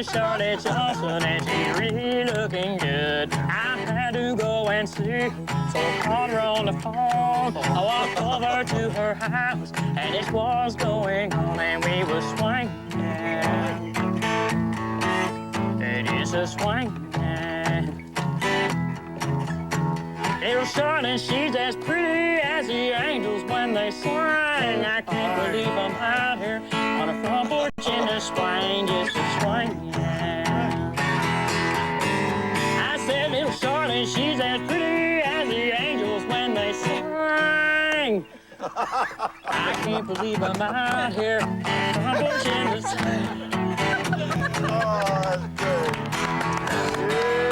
Miss Charlotte Johnson, and she's really looking good. I had to go and see, so I called her on the phone. I walked over to her house, and it was going on, and we were swinging. It is a swing. Little Charlotte, she's as pretty as the angels when they swing. I can't believe I'm out here on a front porch in the spring, just a swing. I said, little Charlotte, she's as pretty as the angels when they sing. I can't believe I'm out here on a front porch in the spring. Oh, that's good. Yeah.